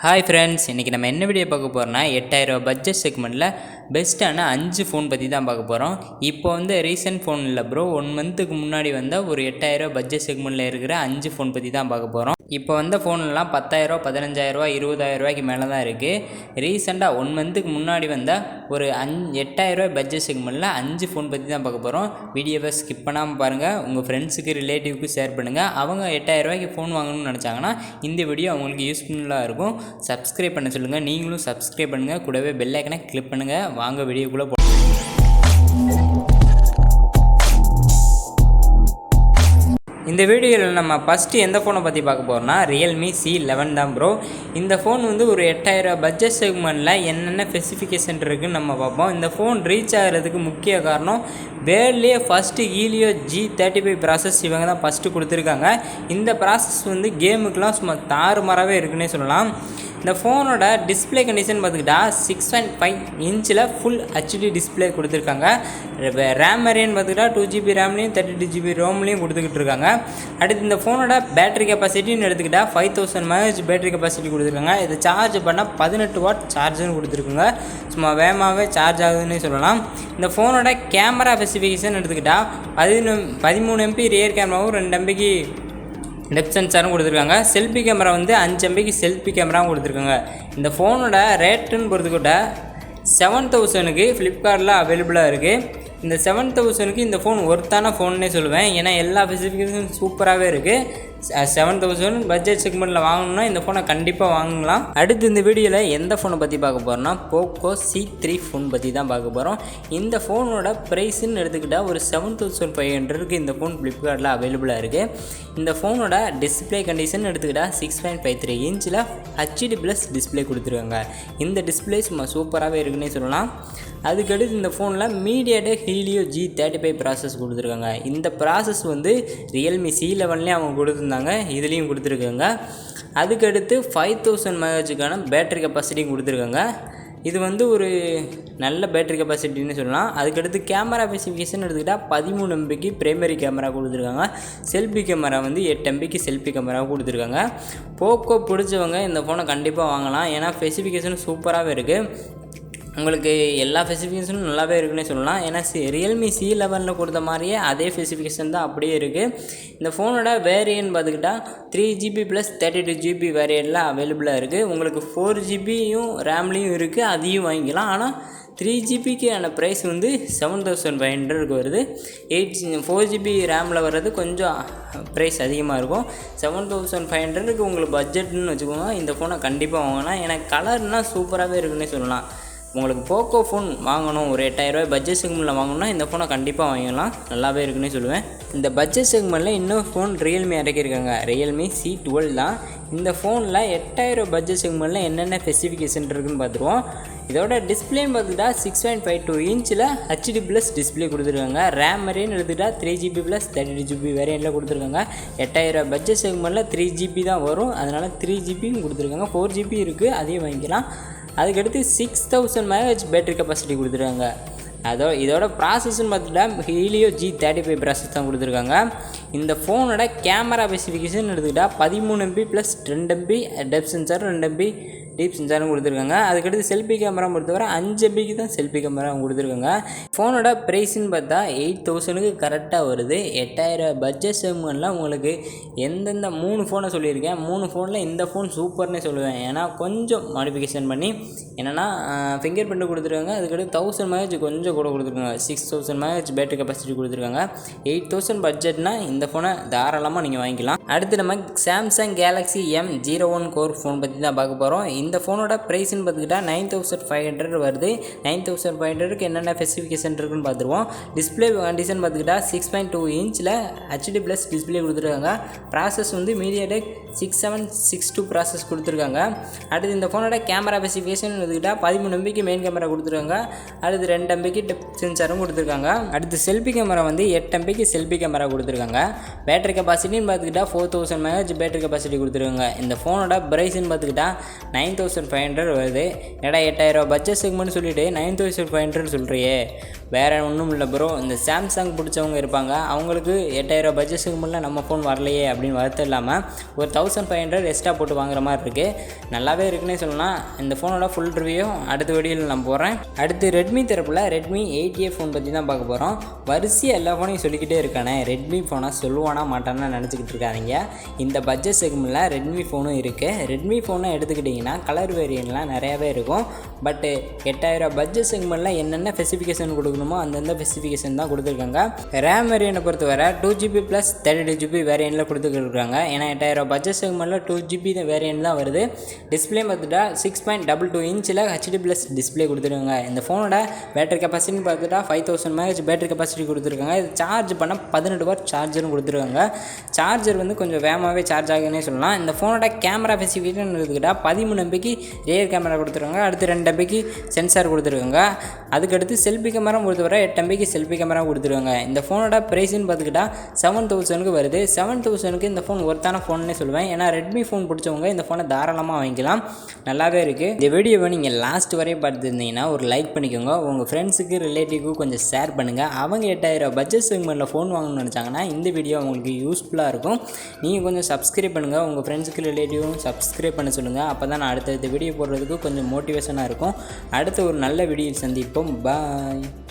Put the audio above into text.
Hi friends, இன்றைக்கி நம்ம என்ன வீடியோ பார்க்க போகிறோம்னா 8000 பட்ஜெட் செக்மெண்ட்டில் பெஸ்ட்டான 5 ஃபோன் பற்றி தான் பார்க்க போகிறோம். இப்போ ரீசெண்ட் ஃபோன் இல்லை ப்ரோ, 1 மந்த்துக்கு முன்னாடி ஒரு 8000 பட்ஜெட் செக்மெண்ட்டில் இருக்கிற 5 ஃபோன் பற்றி தான் பார்க்க போகிறோம். இப்போ ஃபோன்லாம் 10,000, 15,000, 20,000 மேலே தான் இருக்குது. ரீசெண்டாக 1 மந்த்துக்கு முன்னாடி ஒரு 8,000 பட்ஜெட் செக்மெண்ட்டில் 5 ஃபோன் பற்றி தான் பார்க்க போகிறோம். வீடியோவை ஸ்கிப் பண்ணாமல் பாருங்கள், உங்கள் ஃப்ரெண்ட்ஸுக்கு ரிலேட்டிவ்க்கு ஷேர் பண்ணுங்கள். அவங்க 8,000 ஃபோன் வாங்கணும்னு நினச்சாங்கன்னா இந்த வீடியோ அவங்களுக்கு யூஸ்ஃபுல்லாக இருக்கும். சப்ஸ்கிரைப் பண்ண சொல்லுங்கள், நீங்களும் சப்ஸ்கிரைப் பண்ணுங்கள், கூடவே பெல் ஐக்கனை கிளிக் பண்ணுங்கள். வாங்க வீடியோக்குள்ளே இந்த வீடியோவில் நம்ம ஃபஸ்ட்டு எந்த ஃபோனை பற்றி பார்க்க போகிறோம்னா ரியல்மி C11 தான் ப்ரோ. இந்த ஃபோன் ஒரு 8,000 பட்ஜெட் செக்மெண்ட்டில் என்னென்ன ஸ்பெசிஃபிகேஷன் இருக்குதுன்னு நம்ம பார்ப்போம். இந்த ஃபோன் ரீச் ஆகிறதுக்கு முக்கிய காரணம் வேர்ல்ட்லேயே ஃபஸ்ட்டு ஹீலியோ G35 ப்ராசஸ் இவங்க தான் ஃபஸ்ட்டு கொடுத்துருக்காங்க. இந்த ப்ராசஸ் கேமுக்கெலாம் சும்மா தாறுமாறாகவே இருக்குன்னே சொல்லலாம். இந்த ஃபோனோட டிஸ்பிளே கண்டிஷன் பார்த்துக்கிட்டா 6.5 இன்ச்சில் ஃபுல் HD டிஸ்பிளே கொடுத்துருக்காங்க. ரேம் வேரியன்ட் பார்த்துக்கிட்டா 2GB ரேம்லேயும் 32GB ரோம்லேயும் கொடுத்துக்கிட்டு இருக்காங்க. அடுத்து இந்த ஃபோனோட பேட்டரி கெப்பாசிட்டின்னு எடுத்துக்கிட்டால் 5000 mAh பேட்டரி கெப்பாசிட்டி கொடுத்துருக்காங்க. இது சார்ஜ் பண்ணால் 18 வாட் சார்ஜர்னு கொடுத்துருக்குங்க. சும்மா வேகமாகவே சார்ஜ் ஆகுதுன்னு சொல்லலாம். இந்த ஃபோனோட கேமரா ஸ்பெசிஃபிகேஷன் எடுத்துக்கிட்டால் 13 MP ரியர் கேமராவும் 2 MBக்கு டெப்த் சென்சாரும் கொடுத்துருக்காங்க. செல்ஃபி கேமரா 5 MBக்கு செல்ஃபி கேமராவும் கொடுத்துருக்காங்க. இந்த ஃபோனோட ரேட்டுன்னு பொறுத்துக்கிட்ட 7,000க்கு ஃப்ளிப்கார்ட்டில் அவைலபிளாக இருக்குது. இந்த 7,000க்கு இந்த ஃபோன் ஒர்த்தான ஃபோன்னே சொல்லுவேன். ஏன்னா எல்லா ஃபெசிலிட்டிஸும் சூப்பராகவே இருக்குது. 7,000 பட்ஜெட் செக்மெண்ட்டில் வாங்கணும்னா இந்த ஃபோனை கண்டிப்பாக வாங்கலாம். அடுத்து இந்த வீடியோவில் எந்த ஃபோனை பற்றி பார்க்க போகிறோம்னா போக்கோ C3 ஃபோன் பற்றி தான் பார்க்க போகிறோம். இந்த ஃபோனோட ப்ரைஸுன்னு எடுத்துக்கிட்டால் ஒரு 7,500க்கு இந்த ஃபோன் ஃப்ளிப்கார்ட்டில் அவைலபிளாக இருக்குது. இந்த ஃபோனோட டிஸ்பிளே கண்டிஷன் எடுத்துக்கிட்டால் 6.53 இன்ச்சில் HD+ டிஸ்பிளே கொடுத்துருக்காங்க. இந்த டிஸ்பிளே சும்மா சூப்பராகவே இருக்குன்னே சொல்லலாம். அதுக்கடுத்து இந்த ஃபோனில் மீடியாடெக் ஹீலியோ G35 ப்ராசஸ் கொடுத்துருக்காங்க. இந்த ப்ராசஸ் ரியல்மி C11லேயே அவங்க கொடுத்துருந்தாங்க, இதுலேயும் கொடுத்துருக்காங்க. அதுக்கடுத்து 5000 mAhக்கான பேட்டரி கெப்பாசிட்டியும் கொடுத்துருக்காங்க. இது ஒரு நல்ல பேட்டரி கெப்பாசிட்டின்னு சொல்லலாம். அதுக்கடுத்து கேமரா ஸ்பெசிஃபிகேஷன் எடுத்துக்கிட்டால் 13 MBக்கு பிரைமரி கேமரா கொடுத்துருக்காங்க. செல்ஃபி கேமரா 8 MBக்கு செல்ஃபி கேமரா கொடுத்துருக்காங்க. போக்கோ பிடிச்சவங்க இந்த ஃபோனை கண்டிப்பாக வாங்கலாம். ஏன்னா ஸ்பெசிஃபிகேஷன் சூப்பராகவே இருக்குது. உங்களுக்கு எல்லா ஸ்பெசிஃபிகேஷனும் நல்லாவே இருக்குன்னே சொல்லலாம். ஏன்னா ரியல்மி C11 கொடுத்த மாதிரியே அதே ஸ்பெசிஃபிகேஷன் தான் அப்படியே இருக்குது. இந்த ஃபோனோட வேரியன்ட் பார்த்துக்கிட்டால் 3GB + 32GB வேரியண்ட்டில் அவைலபிளாக இருக்குது. உங்களுக்கு 4GBயும் ரேம்லேயும் இருக்குது, அதையும் வாங்கிக்கலாம். ஆனால் 3GBக்கான ப்ரைஸ் 7,500க்கு வருது. 4GB ரேமில் வர்றது கொஞ்சம் ப்ரைஸ் அதிகமாக இருக்கும். 7,500க்கு உங்களுக்கு பட்ஜெட்னு வச்சுக்கோங்க, இந்த ஃபோனை கண்டிப்பாக வாங்கலாம். ஏன்னா கலர்னால் சூப்பராகவே இருக்குன்னே சொல்லலாம். உங்களுக்கு போக்கோ ஃபோன் வாங்கணும், ஒரு 8,000 பட்ஜெட் செக்மெண்ட்டில் வாங்கணும்னா இந்த ஃபோனை கண்டிப்பாக வாங்கிடலாம், நல்லாவே இருக்குன்னு சொல்லுவேன். இந்த பட்ஜெட் செக்மெண்ட்டில் இன்னொரு ஃபோன் ரியல்மி இறக்கியிருக்காங்க, ரியல்மி C12 தான். இந்த ஃபோனில் 8,000 பட்ஜெட் செக்மெண்ட்டில் என்னென்ன ஸ்பெசிஃபிகேஷன் இருக்குதுன்னு பார்த்துருவோம். இதோட டிஸ்பிளேன்னு பார்த்துக்கிட்டா 6.52 இன்ச்சில் HD+ டிஸ்பிளே கொடுத்துருக்காங்க. ரேம் வேரியன்ட் எடுத்துக்கிட்டால் 3GB + 32GB வேரியண்ட்டில் கொடுத்துருக்காங்க. 8,000 பட்ஜெட் செக்மெண்ட்டில் 3GB தான் வரும், அதனால் 3GBயும் கொடுத்துருக்காங்க. 4GB இருக்குது, அதையும் வாங்கிக்கலாம். அதுக்கடுத்து 6000 mAh பேட்டரி கெப்பாசிட்டி கொடுத்துருக்காங்க. இதோட ப்ராசஸ்ன்னு பார்த்துட்டா ஹீலியோ G35 ப்ராசஸ் தான் கொடுத்துருக்காங்க. இந்த ஃபோனோட கேமரா ஸ்பெசிஃபிகேஷன் எடுத்துக்கிட்டால் 13 MP + 2 MB depth sensor, 2 MB deep சென்சாரும் கொடுத்துருக்காங்க. அதுக்கடுத்து செல்ஃபி கேமரா பொறுத்தவரை 5 MBக்கு தான் செல்ஃபி கேமரா கொடுத்துருக்காங்க. ஃபோனோட ப்ரைஸ்ன்னு பார்த்தா 8,000க்கு கரெக்டாக வருது. 8,000 பட்ஜெட் செக்மெண்ட்டில் உங்களுக்கு எந்தெந்த 3 ஃபோனை சொல்லியிருக்கேன், 3 ஃபோனில் இந்த ஃபோன் சூப்பர்னே சொல்லுவேன். ஏன்னா கொஞ்சம் மாடிஃபிகேஷன் பண்ணி என்னென்னா ஃபிங்கர் பிரிண்ட் கொடுத்துருக்காங்க. அதுக்கடுத்து 1000 mAh கொஞ்சம் கூட கொடுத்துருக்காங்க. 6,000 mAh பேட்டரி கெப்பாசிட்டி கொடுத்துருக்காங்க. 8,000 பட்ஜெட்னால் இந்த ஃபோனை தாராளமாக நீங்கள் வாங்கிக்கலாம். அடுத்து நம்ம Samsung Galaxy M01 core phone பற்றி தான் பார்க்க போகிறோம். இந்த ஃபோனோட ப்ரைஸ்ன்னு பார்த்துக்கிட்டா 9,500 வருது. 9,500க்கு என்னென்ன ஸ்பெசிஃபிகேஷன் இருக்குன்னு பார்த்துருவோம். டிஸ்பிளே கண்டிஷன் பார்த்துக்கிட்டா 6.2 இன்ச்சில் HD+ டிஸ்பிளே கொடுத்துருக்காங்க. ப்ராசஸ் மீடியாடெக் 6762 ப்ராசஸ் கொடுத்துருக்காங்க. அடுத்து இந்த ஃபோனோட கேமரா ஸ்பெசிஃபிகேஷன் எடுத்துக்கிட்டால் 13 MBக்கு மெயின் கேமரா கொடுத்துருக்காங்க. அடுத்து 2 MBக்கு டெப்த் சென்சாரும் கொடுத்துருக்காங்க. அடுத்து செல்ஃபி கேமரா 8 MBக்கு செல்ஃபி கேமரா கொடுத்துருக்காங்க. பேட்டரி கெப்பாசிட்டின்னு பார்த்துக்கிட்டா 4000 mAh பேட்டரி கெப்பாசிட்டி கொடுத்துருக்காங்க. இந்த ஃபோனோட ப்ரைஸ்ன்னு பார்த்துக்கிட்டா 9,000 9500 வருது. ஏடா 8000 பட்ஜெட் செக்மெண்ட் சொல்லிவிட்டு 9500 சொல்கிறியே, வேறு ஒன்றும் இல்லை ப்ரோ. இந்த சாம்சங் பிடிச்சவங்க இருப்பாங்க, அவங்களுக்கு 8000 பட்ஜெட் செக்மெண்ட்டில் நம்ம ஃபோன் வரலையே அப்படின்னு வருத்தம் இல்லாமல் ஒரு 1500 எக்ஸ்ட்ரா போட்டு வாங்குற மாதிரி இருக்குது. நல்லாவே இருக்குன்னே சொல்லலாம். இந்த ஃபோனோட ஃபுல் ரிவ்யூ அடுத்த வீடியோவில் நான் போடுறேன். அடுத்து ரெட்மி தரப்பில் ரெட்மி 8A ஃபோன் பற்றி தான் பார்க்க போகிறோம். வரிசையாக எல்லா ஃபோனையும் சொல்லிக்கிட்டே இருக்கானே, ரெட்மி ஃபோனை சொல்லுவானா மாட்டான்னு நினச்சிக்கிட்டு இருக்காதிங்க. இந்த பட்ஜெட் செக்மெண்ட்டில் ரெட்மி ஃபோனும் இருக்குது. ரெட்மி ஃபோனை எடுத்துக்கிட்டிங்கன்னா கலர் வேரியன்ட்லாம் நிறையாவே இருக்கும். பட்டு 8000 பட்ஜெட் செக்மெண்ட்டில் என்னென்ன ஸ்பெசிஃபிகேஷன் கொடுக்கணுமோ அந்தந்த ஸ்பெசிஃபிகேஷன் தான் கொடுத்துருக்காங்க. ரேம் வேரியண்ட்டை பொறுத்தவரை 2GB + 32GB வேரியண்ட்டில் கொடுத்துருக்காங்க. ஏன்னா 8000 பட்ஜெட் செக்மெண்ட்டில் 2GB வேரியண்ட் தான் வருது. டிஸ்பிளே பார்த்துட்டா 6.22 இன்ச்சில் HD+ டிஸ்பிளே கொடுத்துருக்காங்க. இந்த ஃபோனோட பேட்டரி கெப்பாசிட்டின்னு பார்த்துட்டா 5000 mAh பேட்டரி கெப்பாசிட்டி கொடுத்துருக்காங்க. இது சார்ஜ் பண்ண 18 வாட் சார்ஜரும் கொடுத்துருக்காங்க. சார்ஜர் வந்து கொஞ்சம் வேகமாகவே சார்ஜ் ஆகுதுன்னே சொல்லலாம். இந்த ஃபோனோட கேமரா ஸ்பெசிஃபிகேஷன் எடுத்துக்கிட்டால் 13 MP ரியர் கேமரா கொடுத்துருக்காங்க. அடுத்து 2 MP சென்சார் கொடுத்துருக்காங்க. அதுக்கடுத்து செல்ஃபி கேமரா பொறுத்தவரை 8 MP செல்ஃபி கேமரா கொடுத்துருக்காங்க. இந்த ஃபோனோட ப்ரைஸ்ன்னு பார்த்துக்கிட்டா 7000 வருது. 7000 இந்த ஃபோன் ஒர்த்தான ஃபோன்னே சொல்லுவேன். ஏன்னா ரெட்மி ஃபோன் பிடிச்சவங்க இந்த ஃபோனை தாராளமாக வாங்கிக்கலாம். நல்லாவே இருக்குது. இந்த வீடியோவை நீங்கள் லாஸ்ட் வரையும் பார்த்துருந்தீங்கன்னா ஒரு லைக் பண்ணிக்கோங்க. உங்கள் ஃப்ரெண்ட்ஸுக்கு ரிலேட்டிவ்க்கு கொஞ்சம் ஷேர் பண்ணுங்கள். அவங்க 8000 பட்ஜெட் செக்மெண்ட்டில் ஃபோன் வாங்கணும்னு நினச்சாங்கன்னா இந்த வீடியோ அவங்களுக்கு யூஸ்ஃபுல்லாக இருக்கும். நீங்கள் கொஞ்சம் சப்ஸ்கிரைப் பண்ணுங்கள். உங்கள் ஃப்ரெண்ட்ஸுக்கு ரிலேட்டிவும் சப்ஸ்கிரைப் பண்ண சொல்லுங்கள். அப்போ தான் நான் அடுத்தடுத்த வீடியோ போடுறதுக்கு கொஞ்சம் மோட்டிவேஷனாக இருக்கும். அடுத்த ஒரு நல்ல வீடியோ சந்திப்போம். பாய்.